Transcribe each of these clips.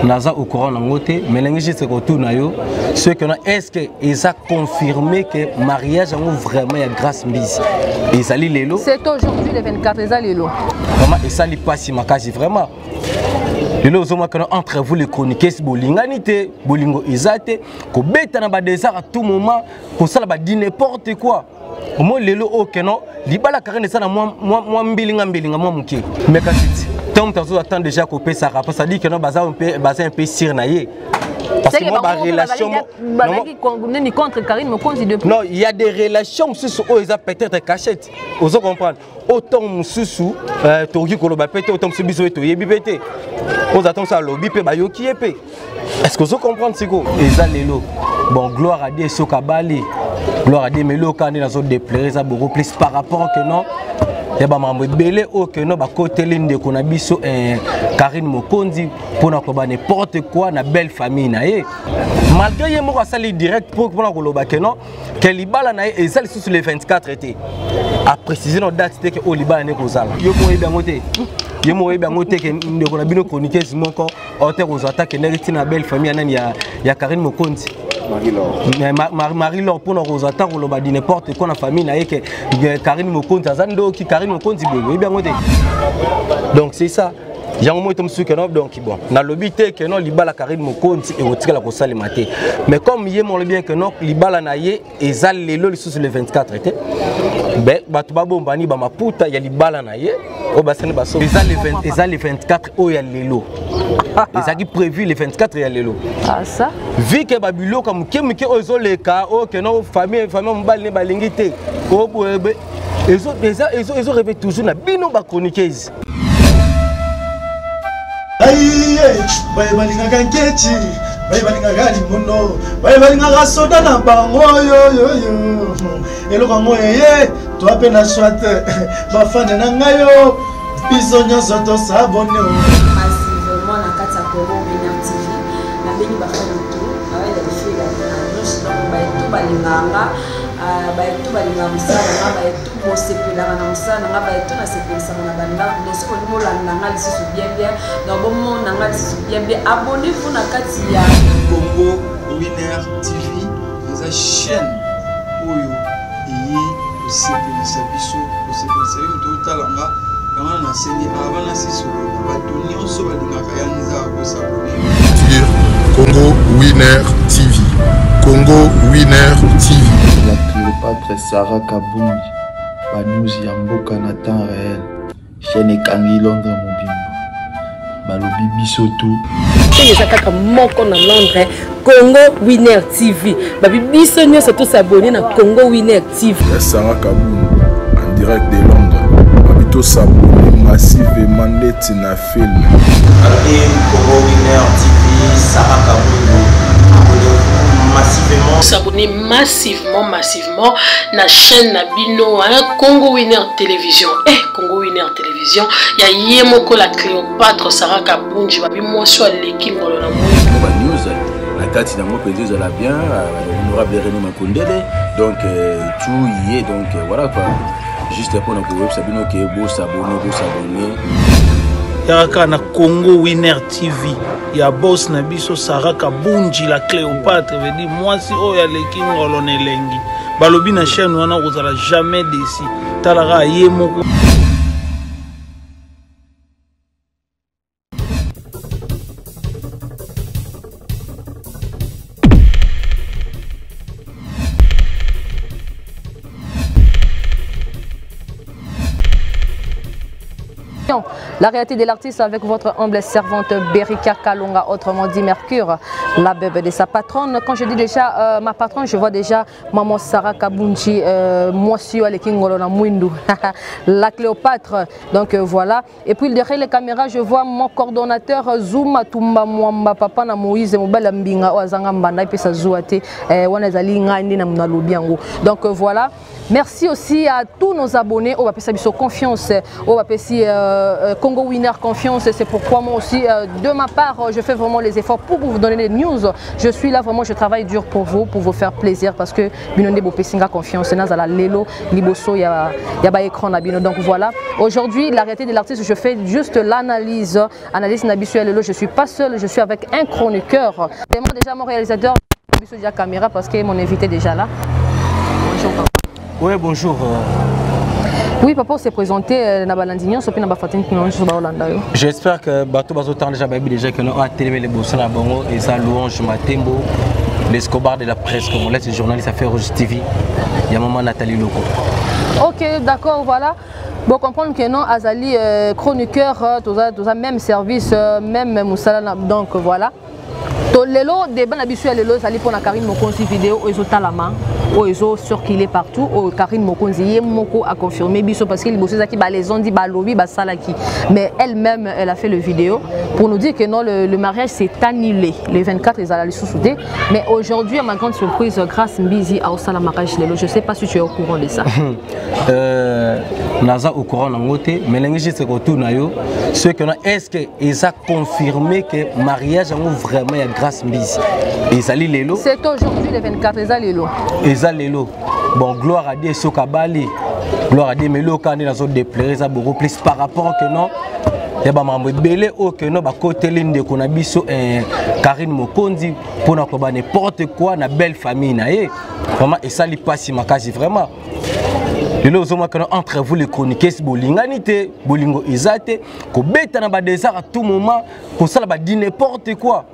naza au courant na ngote mais lengi juste retour na yo ceux que est-ce que ils a confirmé que mariage en vraiment ya grâce mbisi et sali lelo c'est aujourd'hui le 24 et ça lelo vraiment et ça li passe makazi vraiment lelo zoma que entre vous les chroniqueurs bolingani te bolingo ezate ko beta na ba désert à tout moment ko sala ba di n'importe quoi au moins lelo okeno libala karene ça na moi mbilinga moi muke mais kasi tant que tu attends déjà qu'on paie ça rapport ça dit que non bazar un peu sir naïe parce que moi ma relation contre Karine Mokonzi depuis non il y a des relations sous ils a peut-être cachette vous comprendre autant sous toki koloba pété autant sous biso to yebi pété on attend ça lobby pe ba yoki epé est-ce que vous comprenez c'est quoi ils a lelo bon gloire à Dieu sokabali gloire à Dieu mais le quand dans autres déplairer ça beaucoup plus par rapport que non et bah mambo belé ok non bah côté ligne de qu'on a biso Karine Mokonzi pour n'importe quoi na belle famille na ye malgré yé moko sali direct pour ko loba que non que libala na ye ezali sur les 24 été à préciser nos dates c'était que au libala ne kozala yo mo yeba ngote yo mo yeba ngote que ndeko na bino chroniquer moko auteur aux attaques na na belle famille nani ya Karine Mokonzi Marie-Laure pour nous attaquer ou le n'importe quoi la famille n'a que Karine Mokonzi azando qui Karine Mokonzi bien donc c'est ça j'ai un moment où que non donc bon na lobité que non libala Karine Mokonzi et otika la kosali maté mais comme yé mon bien que non libala na yé ezal lelo sur le 24 été ben batu babombani ba maputa ya libala na yé o basene baso ezal le 24 o ya lelo et ça qui prévu le 24 ya lelo ah ça vu que babilo comme ke ozo le cas o que non famille mbali ne balingité o boebe ezo rêvé toujours na bino ba chroniqueuse aïe baye balinga kanketi baye balinga gali mono baye balinga soda na bango yo eloko moye toi pe na swat ba fane na ngayo biso nyoso to sabone massivement na kati ya Congo Winner TV na beni ba fane to awa ya fila na noshi na ba to balinganga ba to balinganga musala na ba to mosepela na musala na ba to na sepelisa na banda ndeso ko molanda nga lisusu bien donc bon na nga lisusu bien abonnez-vous na kati ya Congo Winner TV la chaîne oyo yi osepelisa biso osepelisa yo to talanga kama na seni abana siso bato nyonso balingaka ya nza ko s'abonner sur Congo Winner TV. Congo Winner TV. La Cléopâtre Sarah Kabundi, Banous Yamboka na temps réel, chaîne Kangi Londres Mobimba, Balobi Bisoto. C'est ça kaka moko na Londres, Congo Winner TV. Babi biso nyonso to s'abonner na Congo Winner TV. Sarah Kabundi en direct de Londres. Babito s'abonner massivement net na film. Congo Winner TV, Sarah Kabundi. S'abonner massivement na chaîne na bino Congo Winner Télévision. Congo Winner Télévision, ya yemoko la Cléopâtre Sarah Kabundi babi moso aleki ngolo na mo. Ba news la kati na mo peut la bien honorable René Makondele donc tout y est donc voilà quoi juste pour notre website bino que beau s'abonner Yaraka na Congo Winner TV ya boss na biso Sarah Kabundi la Cléopâtre veut dire moi si o ya leki ngolo nelengi balobi na chaîne wana ozala jamais déçu talara yemoko. La réalité de l'artiste avec votre humble servante Berika Kalonga, autrement dit Mercure, la bébé de sa patronne. Quand je dis déjà ma patronne, je vois déjà maman Sarah Kabundi, monsieur Alekingolo na Mwindu, la Cléopâtre. Donc voilà. Et puis derrière les caméras, je vois mon coordonnateur Zuma Tumba Mwamba Papa na Moïse Mobala Mbinga Oazanga Mbanda et puis sa Zouate Wanazali Ngandi na Mnalubiango. Donc voilà. Merci aussi à tous nos abonnés. On va passer sur confiance. On va passer Congo Winner Confiance, et c'est pourquoi moi aussi, de ma part, je fais vraiment les efforts pour vous donner les news. Je suis là vraiment, je travaille dur pour vous faire plaisir parce que Binonde Bopesinga Confiance, Nazala Lelo, Liboso, il y a écran à Bino. Donc voilà, aujourd'hui, la réalité de l'artiste, je fais juste l'analyse. Analyse Nabisu Lelo, je ne suis pas seul, je suis avec un chroniqueur. C'est moi déjà mon réalisateur, Nabisu déjà caméra parce que mon invité est déjà là. Bonjour papa. Oui, bonjour. Oui, papa, on s'est présenté dans Balandignon, c'est j'espère que Bato Bazotan déjà déjà que nous avons télé les bossons à Bongo et ça louange Matembo, l'escobar de la presse congolaise, les journalistes à faire Rouge TV. Il y a maman Nathalie Loco. Ok, d'accord, voilà. Bon, comprendre que non, Azali, chroniqueur, tout ça, même service, même Moussala, donc voilà. Lelo, débat n'habitué Lelo, ça pour la Karine Mokonzi vidéo, ils ont talama, ils ont circulé partout, Karine Mokonzi, Moko a confirmé, biso parce qu'il bosse qui les ont dit balobi, basalaki. Mais elle-même, elle a fait le vidéo pour nous dire que non, le mariage s'est annulé. Les 24, ils allaient sous-souder. Mais aujourd'hui, à ma grande surprise, grâce Mbizi à Osala mariage Lelo, je ne sais pas si tu es au courant de ça. Naza au courant en côté, mais l'engagé c'est retour nayo. Ceux qui ont est-ce qu'ils ont confirmé que mariage en vraiment il y a grâce Mbizi. Et ça Lelo. C'est aujourd'hui les 24, ils allaient Lelo. Lelo. Bon, gloire à Dieu, Sokabali. Gloire à Dieu, mais là, quand on a déploré, ça beaucoup plus par rapport que non. Il y a des belé au que non, côté ligne de Konabiso et Karine Mokonzi pour n'importe quoi, na belle famille. Vraiment, et ça, il passe ma case vraiment. Entre vous les chroniqueurs, bolinganité, bolingo isate, ko beta na ba désert à tout moment, ko ça ba dit n'importe quoi.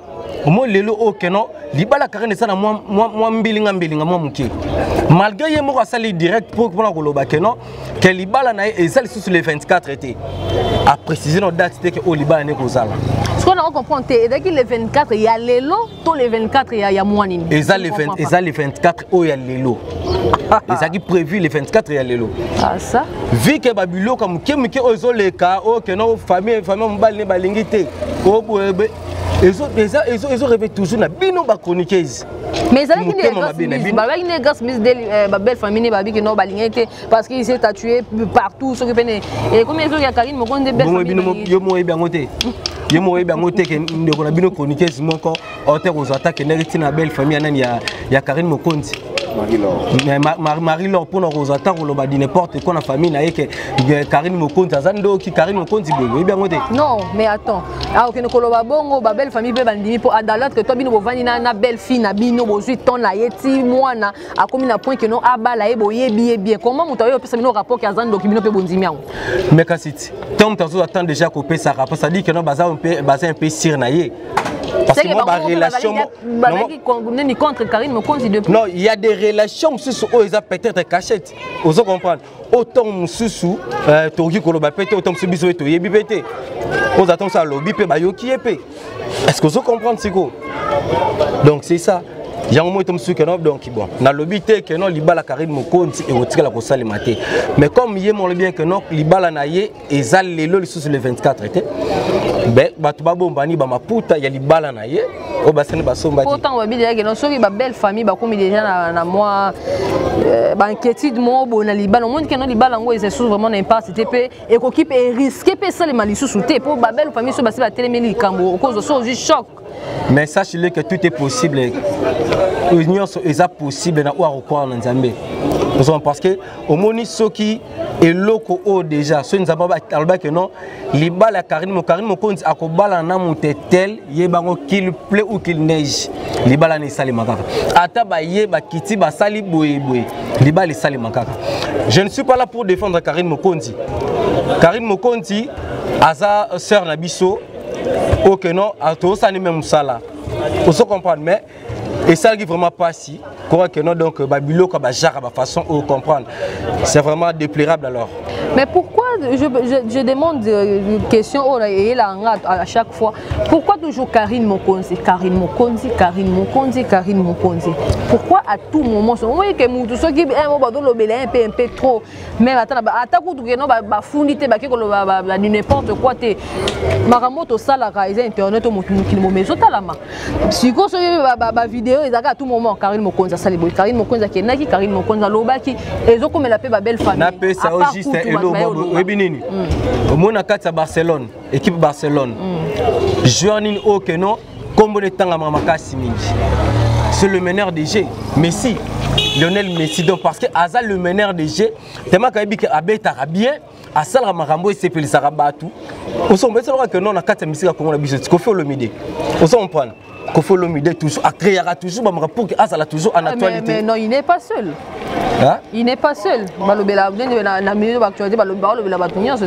Au moins lelo ok non, libala Karine ça na moi mbilinga moi muké. Malgré yemo ko sali direct pour na ko loba que non, que libala na et ça sur les 24 été. A préciser nos dates c'était que au libala ne ko sala. Ce qu'on a compris, c'est que les 24, il y a Lelo, tous les 24, il y a Mouanine. Et ça, les 24, il y a Lelo. Et ça qui est prévu, les 24, il y a Lelo. Ah, ça? Vu que Babilo, comme qui est les cas, que nos familles, ne balingité. Ils ont rêvé toujours na bino ba chroniqueuse. Mais ça les grâce de belle famille qui n'ont balingité parce qu'il s'est tatoué partout. Et combien il y a Karine Mokonzi de belle famille? Je me suis dit que nous chroniquer aux attaques et na belle famille il y a Karine Mokonzi. Marie-Laure pour nos attaques on va dire n'importe quoi la famille na que Karine Mokonzi azando qui Karine Mokonzi non mais attends ah ok nous ba bongo ba belle famille be bandimi pour adalat que toi bino bovani na belle fille na bino bozui ton na yeti mwana a comme na point que non abala e boyebi bien comment mutayo pesa bino rapport que azando ki bino pe bondimi yango mais kasiti tant que attend déjà qu'on peut ça rapport ça dit que non baza un peu sir na ye. Parce que moi, ma relation. Non, il y a des relations sous ils ont peut-être cachette. Vous comprenez? Autant sous Togi Koloba pété, autant sous biso et Toyebi pété. Vous attendez ça, lobby pe bayoki épée. Est-ce que vous comprenez c'est quoi? Donc c'est ça. Il y a un moment où donc bon, na lobby te que non libala Karine Mokonzi et otika la kosali maté. Mais comme il est bien que non libala naie et zal lelo sur le 24 été. Ben batu babombani ba maputa ya libala naie o basene basomba. Pourtant on dit que non soki ba belle famille ba comme déjà na moi ba inquiétude mo bo na libala. On montre que non libala ngo c'est vraiment n'impasse TP et ko qui peut risquer pe ça les malisous souté pour ba belle famille so basi ba télémeli kambo cause so juste choc. Mais sachez-le que tout est possible. L'union est possible dans quoi en Zambie. Parce que au moni soki et loko o déjà ce nous avons pas que non libala Karine Mokonzi akobala na mutetel yebango qu'il pleut ou qu'il neige libala ne sali makaka ata ba yeba kiti ba sali boye libala sali makaka. Je ne suis pas là pour défendre Karine Mokonzi. Karine Mokonzi aza sœur na biso ok non à tout ça ni même ça là faut se comprendre mais et ça qui vraiment pas si quoi que non donc babilo ka ba jara ba façon de comprendre c'est vraiment déplorable alors. Mais pourquoi je demande une question à chaque fois pourquoi toujours Karine Mokonzi pourquoi à tout moment oui que mutu soki un peu trop même attends que non ba fundité ba kiko ba n'importe quoi te maramoto sala raise internet mutu mo mezo talama siko so ba vidéo ezaka à tout moment Karine Mokonzi sali boy Karine Mokonzi kenaki Karine Mokonzi lobaki ezo comme la pe ba belle famille na pe ça juste Webinini. Mon akata Barcelone, équipe Barcelone. Joueur nini okeno, combo de tanga mamaka siminji. C'est le meneur des jeux, Messi, Lionel Messi. Donc parce que Azal le meneur des jeux, tellement qu'il a abeta bien, Azal Ramarambo et Sepeli Sarabatu. On s'en met que non, on a 4 musiques à comment on a Kofi Olomide. On s'en prend. Kofi Olomide toujours, a créé toujours, pour que Azal a toujours en actualité. Mais non, il n'est pas seul. Hein? Il n'est pas seul.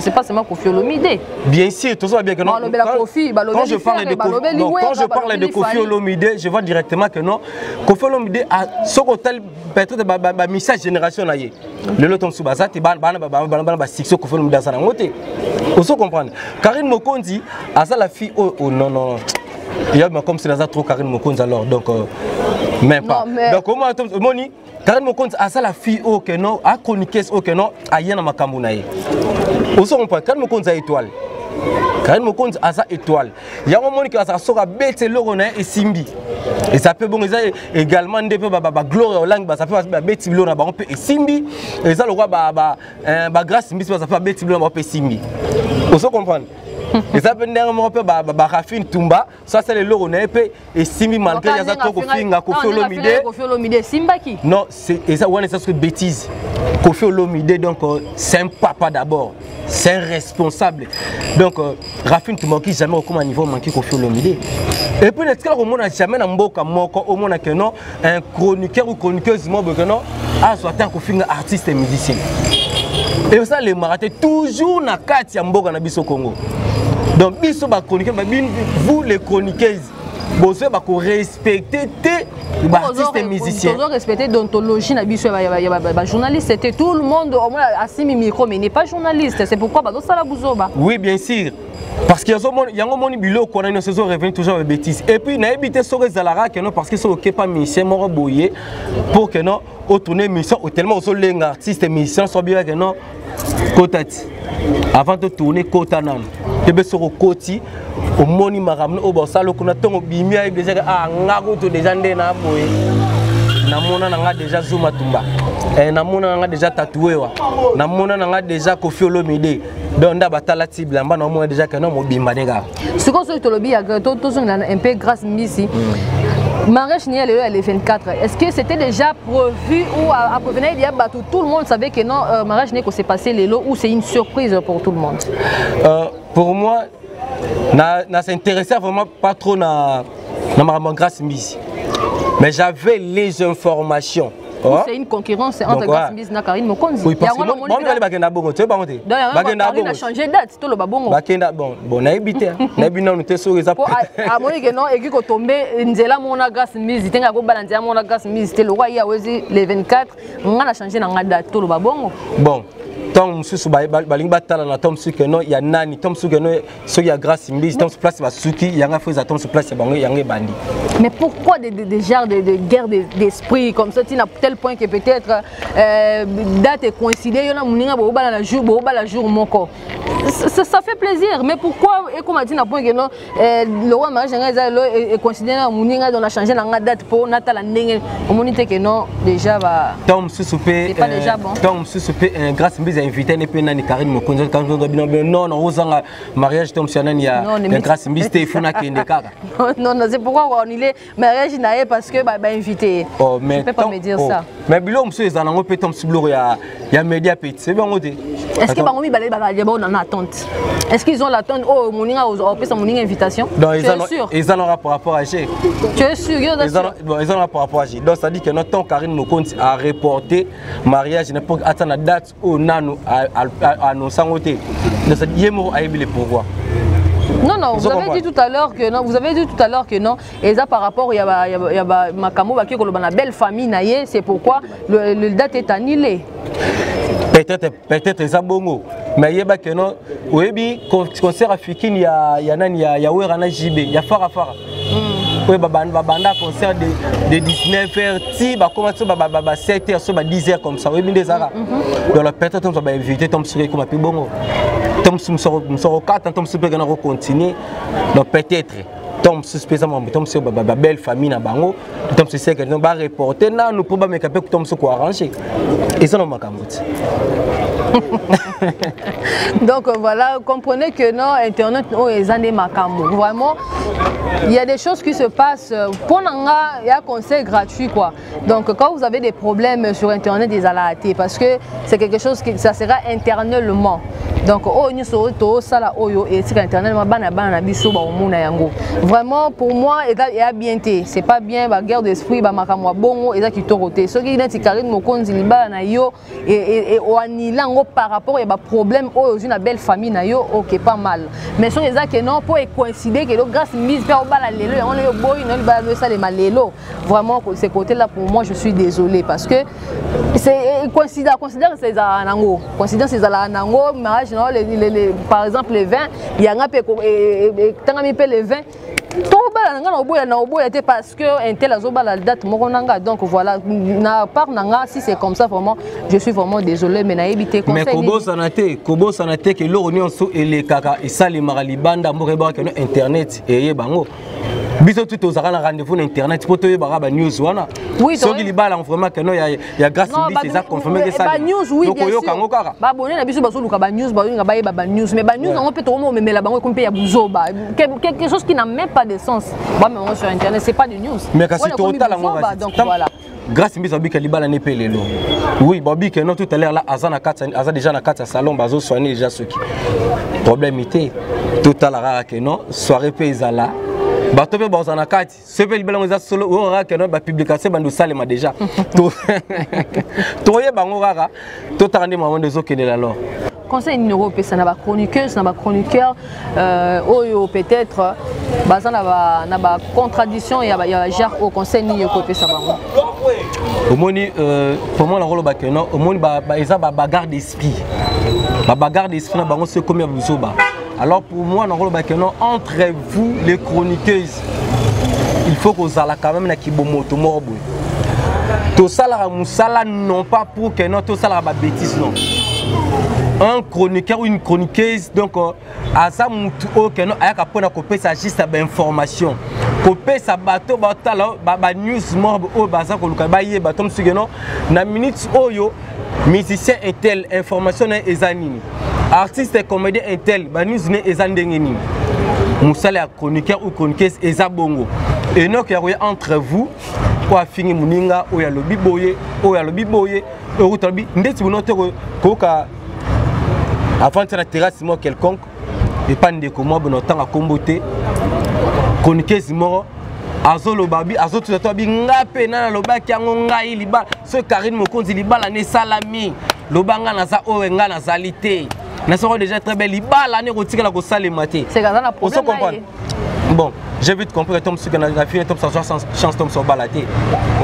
C'est pas seulement Kofi Olomide. Bien sûr, tout ça bien que non. Quand je parle de Kofi Olomide, je vois directement que non. Kofi Olomide a ce côté peut-être ma message génération là. Le lot on subasa ti ban six Kofi Olomide dans sa montée. On se comprend. Karine Mokonzi a ça la fille oh non non. Il y a comme c'est trop Karine Mokonzi alors donc même pas. Donc comment Moni Karine Mokonzi a ça la fille oh que non a chroniqué oh que non a yena makambu na ye. On se comprend. Karine Mokonzi a étoile. Karine Mokonzi a sa étoile. Il y a un moment qui a sa sora bête l'orona et Simbi. Et ça peut bon également des peu gloire langue ça peut bête l'orona ba on peut et Simbi et ça le roi ba grâce Simbi ça peut bête l'orona ba peut Simbi. On se comprend. Et ça peut dernièrement peu Rafine Tumba ça c'est le l'orona et Simbi malgré ya za to ko finga Kofi Olomide Simba qui non c'est et ça ouais ça c'est bêtise. Kofi Olomide donc c'est un papa d'abord. C'est un responsable. Donc, Rafine Tumaki jamais au comment niveau manqué Kofi Olomide. Et puis, est-ce qu'on n'a jamais un mboka moko au monde que non un chroniqueur ou chroniqueuse mobile que non a soit un Kofi artiste et musicien. Et ça les marathons toujours na carte ya mboka na biso Congo. Donc biso ba chroniqueur vous les chroniqueuses vous devez respecter les artistes et musiciens. Vous devez respecter l'ontologie de journaliste. C'était tout le monde a simi micro, mais il n'est pas journaliste. C'est pourquoi oui, bien sûr. Parce qu'il y a un moment bilo qu'on a une saison revient toujours avec bêtises. Et puis, il y a évité sur les alara que non parce que c'est ok pas mission moro boyer pour que non au tourner mission ou tellement aux les artistes et musiciens sont bien que non kotati avant de tourner kotanan. Tebe soro koti au moni maramno au bosalo kuna tongo bimia déjà ah ngago to déjà ndena boye namona nanga déjà Zuma Tumba namona nanga déjà tatoué wa namona nanga déjà Kofi Olomide donc nda batala tible mba namona déjà que non mo bimba nega ce qu'on se tolobi ya to un peu grâce Misi mariage ni le 24 est-ce que c'était déjà prévu ou à prévenir il y a tout le monde savait que non mariage n'est que c'est passé les lots ou c'est une surprise pour tout le monde pour moi na s'intéressait vraiment pas trop na ma grâce Misi mais j'avais les informations. C'est une concurrence entre Grâce Misi et Karine Mokonzi. Oui, parce que moi, je a changé de date. Bon, na habité. Na habité, nous sommes sur les appareils. À mon avis, non, et qui tombé, Nzela Mona Grâce Misi, tenga go balancer Mona Grâce Misi, le roi il a osé les 24, on a changé dans la date tout le babongo. Bon. Tom Susu balinga tala na Tom Suki no ya nani Tom Suki no so ya Grâce Misi Tom sur place basuki yanga feza Tom sur place bango yanga bandi. Mais pourquoi des genres de guerre d'esprit comme ça à tel point que peut-être date est coïncidée yona muninga bo bala jour moko. Ça fait plaisir mais pourquoi et comme a dit na point que non le roi mariage est coïncidé na muninga on a changé la date pour natala ndenge communauté que non déjà va Tom Susu pe pas déjà bon Tom Susu pe Grâce Misi invité ne pe nani Karine Mokonzi quand non ozanga mariage Tom Sianani ya Grâce Misi te funa kende kaka non c'est pourquoi on il est mariage naé parce que bah invité oh mais je peux pas me dire ça mais bilo monsieur ezanango pe Tom Sublo ya média petit c'est bon côté est-ce que bango mi balé on en attente est-ce qu'ils ont l'attente oh moninga au pesa moninga invitation ils en ont rapport à G tu es sûr ils ont rapport à G donc ça dit que notre temps Karine Mokonzi a reporté mariage n'importe attendre la date au nano à nos sangoté donc ça dit yemo a ébilé pourquoi. Non, vous avez dit tout à l'heure que non, et ça par rapport, il y a Makamo qui est une belle famille, c'est pourquoi le date est annulé. Peut-être ça bongo, mais il y a que non, oui, concert africain, il y a Werana JB, il y a Farah. Oui, banda concert de 19h, ti ba commencer ba 7h sur 10h comme ça, oui, bien des ara. Donc la peut-être on va inviter Tom Souré comme plus bongo. Tom Souré 4 Tom Souré on va continuer. Donc peut-être Tom spécialement Tom Souré ba belle famille na bango, Tom Souré que nous va reporter là nous probablement capable Tom Souré arranger. Et ça non makamot. Donc voilà, comprenez que non, Internet, vraiment, il y a des choses qui se passent. Pour il y a un conseil gratuit, quoi. Donc quand vous avez des problèmes sur Internet, des alertes, parce que c'est quelque chose qui ça sera internellement. Donc vraiment pour moi il y a bien été c'est pas bien la guerre d'esprit ba makamwa bongo eza kitorote soki neti Karine Mokonzi libala na yo et oanila ngo par rapport à ba problème aux une belle famille na yo OK pas mal mais soki eza que non pour coïncider que grâce mise faire bala lelo on le boy no libala ça les malelo vraiment ce côté là pour moi je suis désolé parce que c'est considère que c'est za nango considère c'est za nango mariage par exemple les vins il y a un peu les vins parce que un tel la date donc voilà si c'est comme ça vraiment je suis vraiment désolé mais naïbité mais Kobo sanate que l'union so et les kaka et ça les maralibanda moreba que internet et bango biso tout aux rendez-vous sur internet pour te ba news wana oui so qui libala vraiment que non il y a grâce c'est ça confirmé que ça news oui bien sûr ba bonné na biso ba so luka ba news ba news mais ba news on peut trop mais la bango comme ya buzoba quelque chose qui n'a même pas de sens ba mais sur internet c'est pas de news mais quand c'est total donc voilà grâce à Bika Libala n'est pas les lots. Oui, Bobby que non tout à l'heure là, Azana déjà na 4 salon, bazo soigner déjà ceux qui. Problème était total rare que non, soirée paysala. Bato pe bazana 4, ce pe libala on solo on rare que non ba publication bandu salema déjà. Toye bango rara, tout à rendez moment de zo kenela alors. Conseil numéro ça n'a pas chroniqueur peut-être na ba contradiction il y a genre au conseil numéro ça va. Au moni pour moi la rôle ba kenon au moni ba bagarre d'esprit. Ba bagarre d'esprit na bango c'est comme buzoba. Alors pour moi la rôle ba kenon entre vous les chroniqueuses il faut que vous allez quand même na kibomoto morbo. Tout ça la musala non pas pour que non tout ça la bêtise non. Un chroniqueur ou une chroniqueuse donc à ça mutu okeno ayaka pona kopé ça juste information kopé ça bateau batala ba news morbe o baza ko luka ba ye batom sigeno na minute oyo musicien intel information na ezanini artiste comédien intel ba news ne ezandengeni musala chroniqueur ou chroniqueuse ezabongo et donc il y a entre vous pour finir muninga o ya lobi boye o utabi ndeti bonote ko ka avant de la terrasse quelconque et pas de comment bon temps à comboter chroniquer mort azolo babi azo tout to bi ngape na loba ki ngonga liba ce Karine Mokonzi libala ne salami lobanga na za owenga na zalité na sera déjà très belle libala ne rotika la ko salemate c'est ça la problème bon j'ai vite compris tom ce que na fini tom ça chance tom so balaté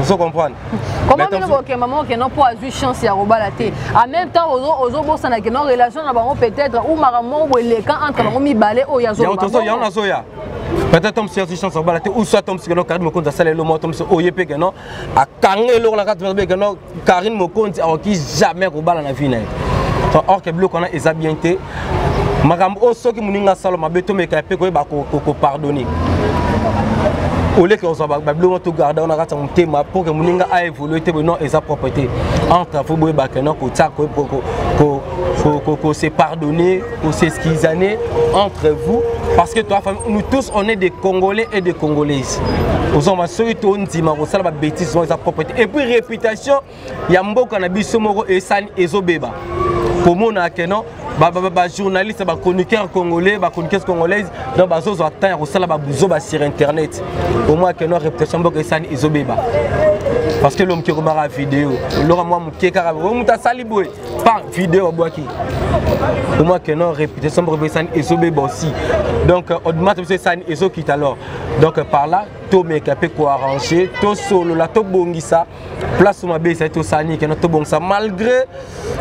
on se comprendre comment que maman que non pour avoir chance ya robalaté en même temps ozo bossa na que non relation na bango peut-être ou maramo ou les quand entre bango mi balé o ya zo ya on a zoya peut-être tom si chance balaté ou soit tom si que non Karine Mokonzi salé le mot tom so oyepé que non a kangé lo la 4 que non Karine Mokonzi a qui jamais robala na vie na or que bloc on a esabienté makambo o soki muninga salo mabeto meka pe ko ba ko pardonner au lieu que on soit bablo to garder on a rata mon thème pour que muninga a évolué te non esa propriété entre faut boy ba que non ko ta ko se pardonner ko s'excuser entre vous parce que toi nous tous on est des Congolais et des Congolaises aux hommes ceux qui ont dit maro sala ba bêtise esa propriété et puis réputation ya mboka na biso moko esani ezobeba comment on a que non journaliste chroniqueur congolais chroniqueuse congolaise donc bazo attend ko sala ba buzo ba sur internet au moins que non réputation mboka esani ezobeba parce que l'homme qui remarque la vidéo l'homme moi qui carabou on t'a sali boy pas vidéo boaki au moins que non réputation mboka esani ezobeba aussi donc au-delà de ça ezo quitte alors donc par là to mekapé ko arranger to solo la to bongisa place ma be ça to sani que non to bongisa malgré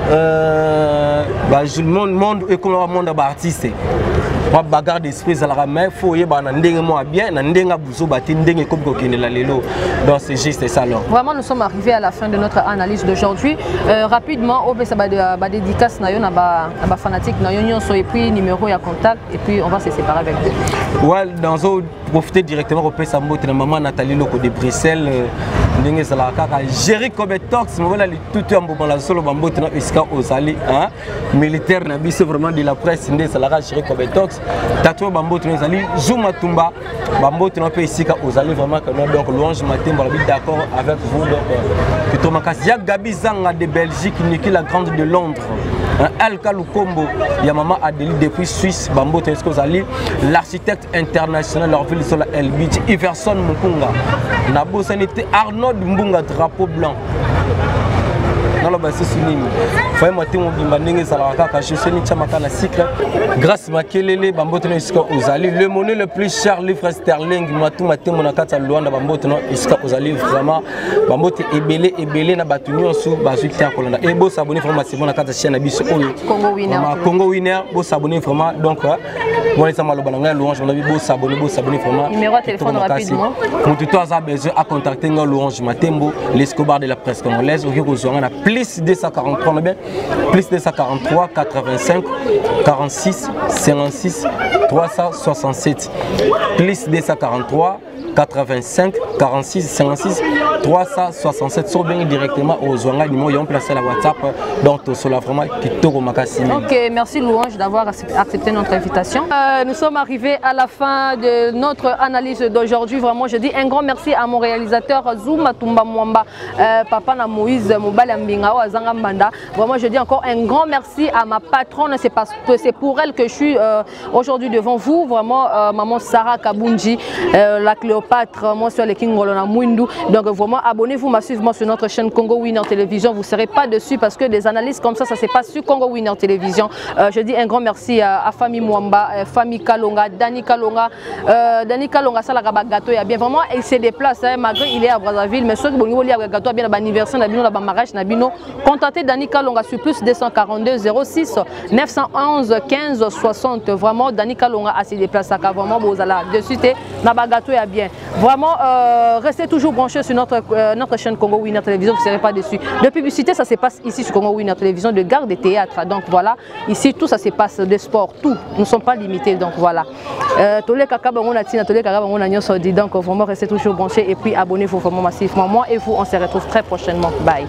le monde et comme le monde artiste bagarre d'esprit à la ramène faut y avoir bien donc c'est juste ça alors vraiment nous sommes arrivés à la fin de notre analyse d'aujourd'hui rapidement on va ça va dédicace na yo na ba fanatique na yo et puis numéro et contact et puis on va se séparer avec vous ouais dans profiter directement au Sambo maman Nathalie Loko de Bruxelles ndenge sala kaka Jerry Kobetox voilà les tout en bon la solo bambote na iska ozali hein militaire na biso vraiment de la presse ndé sala Jerry Kobetox tatou bambote na zali Zuma Tumba bambote na pe iska ozali vraiment que donc Louange Matembo la d'accord avec vous donc plutôt makasi ya Gabi Zanga de Belgique Niki la grande de Londres El Kalukombo ya maman Adélie depuis Suisse bambote iska ozali l'architecte international leur ville sur la LBJ Iverson Mukunga Nabo sanité Arnaud Mbunga drapeau blanc. Nalo basi sunimi. Faye matemo bimba ndenge sala kaka cheseni chamaka na cycle. Grâce makelele bambote no iska ozali le monnaie le plus cher livre sterling matu matemo na kata Luanda bambote no iska ozali vraiment bambote ebele na batu nyonso bazwita kolanda. Et bo s'abonner vraiment c'est bon na kata chaîne na biso oyo. Congo Winner. Congo Winner bo s'abonner vraiment donc bon les sama lobananga Louange on a vu bo s'abonner vraiment. Numéro de téléphone rapidement. Pour tout ça besoin à contacter Louange Matembo l'Escobar de la presse congolaise au Kozonga na plus 243 bien plus 243 85 46 56 367 plus 243 85 46 56 367 sur bien directement aux Zouanga numéro ils ont placé la WhatsApp donc cela vraiment qui tourne makasi. Ok, merci Louange d'avoir accepté notre invitation. Nous sommes arrivés à la fin de notre analyse d'aujourd'hui. Vraiment, je dis un grand merci à mon réalisateur Zuma Tumba Mwamba, Papa na Moïse Mobala Mbinga Azanga Mbanda. Vraiment, je dis encore un grand merci à ma patronne. C'est parce que c'est pour elle que je suis aujourd'hui devant vous. Vraiment, maman Sarah Kabunji, la Cléopâtre, moi sur les King Olona Mwindu. Donc vraiment, abonnez-vous massivement sur notre chaîne Congo Winner Télévision. Vous ne serez pas dessus parce que des analyses comme ça se passe sur Congo Winner Télévision. Je dis un grand merci à Famille Mwamba, Famille Kalonga, Dani Kalonga. Dani Kalonga, ça la gâteau, il y a bien vraiment, il se déplace, malgré il est à Brazzaville, mais ceux qui vont aller à gâteau, bien l'anniversaire, la mariage, contactez Dani Kalonga sur plus 242 06 911 15 60. Vraiment, Dani Kalonga a se déplacé, vraiment, vous allez dessus, na gâteau, il y a bien. Vraiment, restez toujours branchés sur notre chaîne Congo Winner Télévision, vous ne serez pas dessus. De publicité, ça se passe ici sur Congo Winner Télévision, de garde des théâtres. Donc voilà, ici tout ça se passe, de sport, tout. Nous ne sommes pas limités, donc voilà. Tous les caca, on a tina, tous les caca, on a donc vraiment restez toujours branchés et puis abonnez-vous vraiment massivement. Moi et vous, on se retrouve très prochainement. Bye.